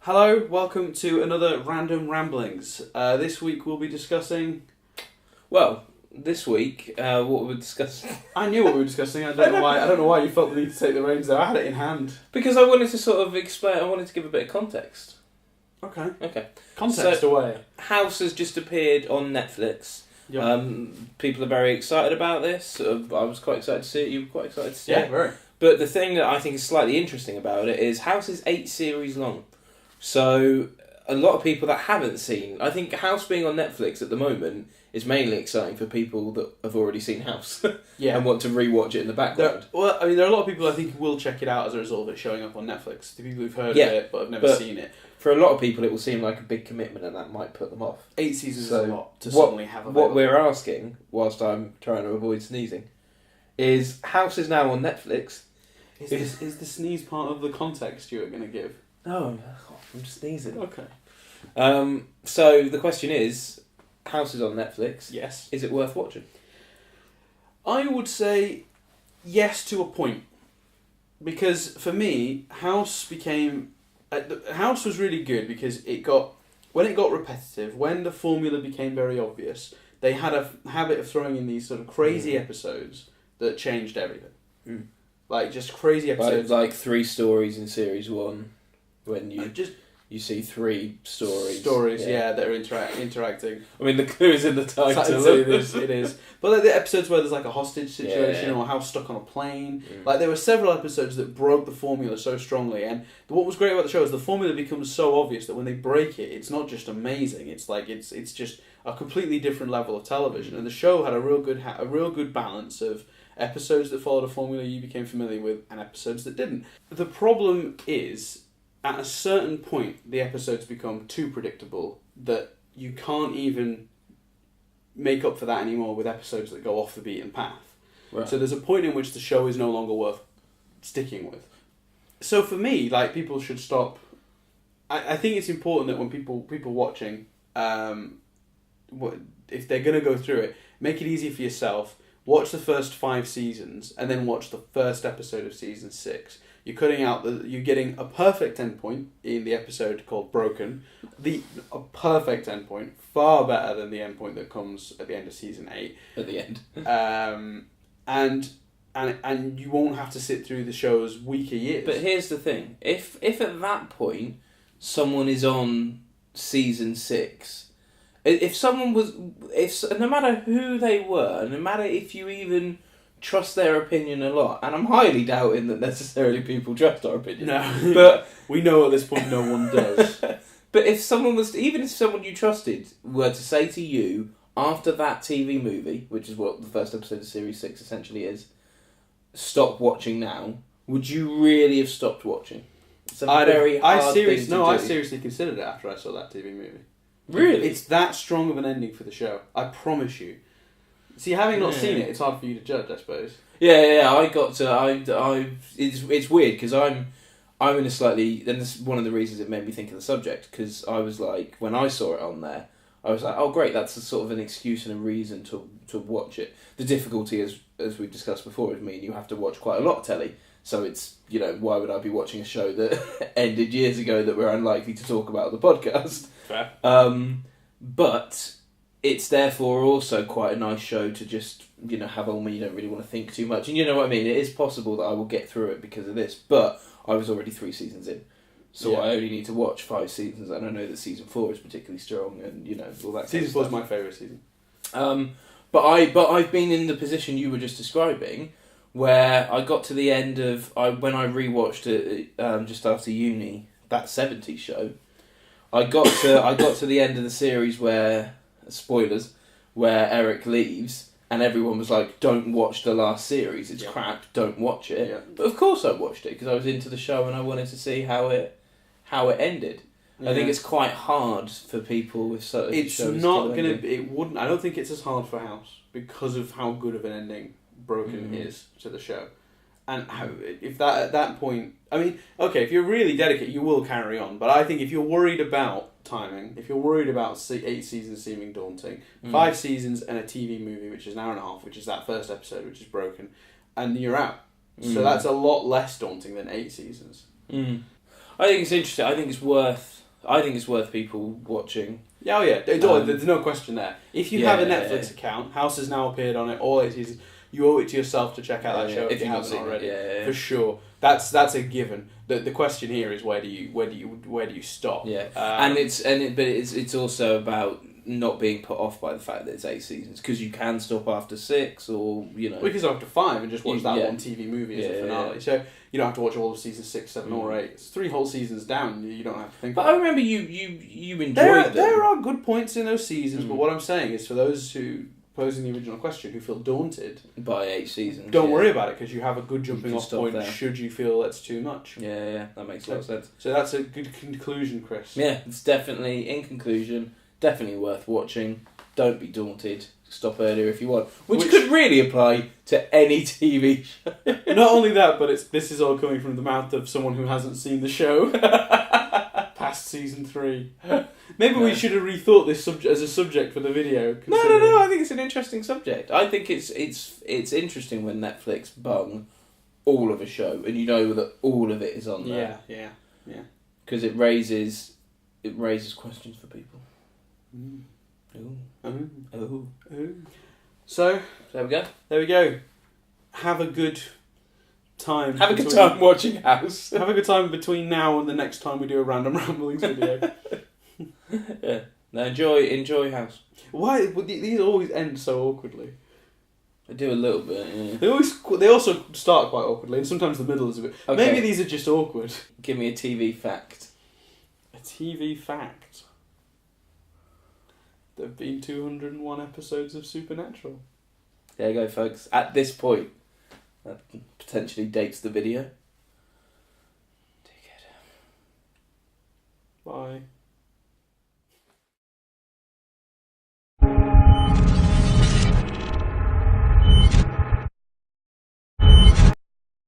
Hello, welcome to another Random Ramblings. This week we'll be discussing... Well, this week, what we're discussing... I knew what we were discussing. I don't know why you felt the need to take the reins there. I had it in hand. Because I wanted to sort of explain, I wanted to give a bit of context. Okay. Context away. House has just appeared on Netflix. Yep. People are very excited about this. I was quite excited to see it. You were quite excited to see Yeah, it. very. But the thing that I think is slightly interesting about it is House is 8 series long. So a lot of people that haven't seen... I think House being on Netflix at the moment is mainly exciting for people that have already seen House Yeah. and want to rewatch it in the background. There are a lot of people I think who will check it out as a result of it showing up on Netflix. The people who've heard Yeah, of it but have never seen it. For a lot of people, it will seem like a big commitment and that might put them off. 8 seasons So is a lot to suddenly have available. What we're asking, whilst I'm trying to avoid sneezing, is House is now on Netflix. Is the sneeze part of the context you're going to give? Oh, I'm sneezing. Okay. So the question is, House is on Netflix. Yes. Is it worth watching? I would say yes to a point. Because for me, House became... House was really good because when it got repetitive, when the formula became very obvious, they had a habit of throwing in these sort of crazy episodes that changed everything. Mm. Like, just crazy episodes. Like 3 stories in series 1, when you see 3 stories. Yeah, that are interacting. I mean, the clue is in the title. It is. But like the episodes where there's like a hostage situation or House stuck on a plane. Like there were several episodes that broke the formula so strongly. And what was great about the show is the formula becomes so obvious that when they break it, it's not just amazing. It's like it's just a completely different level of television. And the show had a real good balance of episodes that followed a formula you became familiar with and episodes that didn't. The problem is, at a certain point, the episodes become too predictable that you can't even make up for that anymore with episodes that go off the beaten path. Right. So there's a point in which the show is no longer worth sticking with. So for me, like, people should stop. I think it's important that when people watching, if they're going to go through it, make it easy for yourself. Watch the first 5 seasons and then watch the first episode of season 6. You're getting a perfect endpoint in the episode called Broken. A perfect endpoint, far better than the endpoint that comes at the end of season 8. At the end. And you won't have to sit through the show's weaker years. But here's the thing: if at that point someone is on season 6, no matter who they were, no matter if you even trust their opinion a lot, and I'm highly doubting that necessarily people trust our opinion. No, but we know at this point no one does. But if someone you trusted were to say to you after that TV movie, which is what the first episode of Series 6 essentially is, stop watching now, would you really have stopped watching? It's a very hard thing to do. I seriously considered it after I saw that TV movie. Really? It's that strong of an ending for the show. I promise you. See, having not seen it, it's hard for you to judge, I suppose. Yeah. It's weird because I'm in a slightly, and this is one of the reasons it made me think of the subject, because I was like, when I saw it on there, I was like, oh great, that's a sort of an excuse and a reason to watch it. The difficulty is, as we've discussed before, with me, you have to watch quite a lot of telly. So it's, why would I be watching a show that ended years ago that we're unlikely to talk about on the podcast? Fair. But it's therefore also quite a nice show to just, have on when you don't really want to think too much. And you know what I mean? It is possible that I will get through it because of this, but I was already 3 seasons in. So I only need to watch 5 seasons, and I know that season 4 is particularly strong, and all that. Season 4 is my favourite season. But I've been in the position you were just describing, where I got to the end of when I rewatched it just after uni, that 70s show. I got to the end of the series where, spoilers, where Eric leaves, and everyone was like, "Don't watch the last series; it's crap. Don't watch it." Yeah. But of course, I watched it because I was into the show and I wanted to see how it ended. Yeah. I think it's quite hard for people with certain shows. It's not going to. It wouldn't. I don't think it's as hard for House because of how good of an ending Broken is to the show, and if that at that point. I mean, okay, if you're really dedicated, you will carry on. But I think if you're worried about timing, if you're worried about 8 seasons seeming daunting, 5 seasons and a TV movie, which is an hour and a half, which is that first episode, which is Broken, and you're out. So that's a lot less daunting than 8 seasons. I think it's interesting. I think it's worth I think it's worth people watching. Yeah, oh yeah, there's no question there. If you have a Netflix yeah. account, House has now appeared on it all 8 seasons. You owe it to yourself to check out that show if you haven't already. For sure, that's a given. The question here is where do you stop? Yeah, but it's also about not being put off by the fact that it's 8 seasons, because you can stop after 6, or you know, we can stop after 5 and just watch that one TV movie as a finale. Yeah. So you don't have to watch all of season 6, 7, or 8. It's 3 whole seasons down. You don't have to think. But about I remember you enjoyed them. There are good points in those seasons, but what I'm saying is for those who, posing the original question, who feel daunted by 8 seasons, don't worry about it, because you have a good jumping off point there. should you feel that's too much. Yeah, that makes a lot of sense. So that's a good conclusion, Chris. Yeah, it's definitely, in conclusion, definitely worth watching. Don't be daunted. Stop earlier if you want. Which could really apply to any TV show. Not only that, but this is all coming from the mouth of someone who hasn't seen the show past season 3. Maybe we should have rethought this as a subject for the video. No. I think it's an interesting subject. I think it's interesting when Netflix bung all of a show and you know that all of it is on there. Yeah. Because it raises questions for people. Mm. Ooh. So there we go. There we go. Have a good time. Have a good time watching House. Have a good time between now and the next time we do a Random Ramblings video. Yeah. Now enjoy House. Why? These always end so awkwardly. I do a little bit. Yeah. They also start quite awkwardly, and sometimes the middle is a bit. Okay. Maybe these are just awkward. Give me a TV fact. A TV fact. There have been 201 episodes of Supernatural. There you go, folks. At this point, that potentially dates the video. Take care. Bye.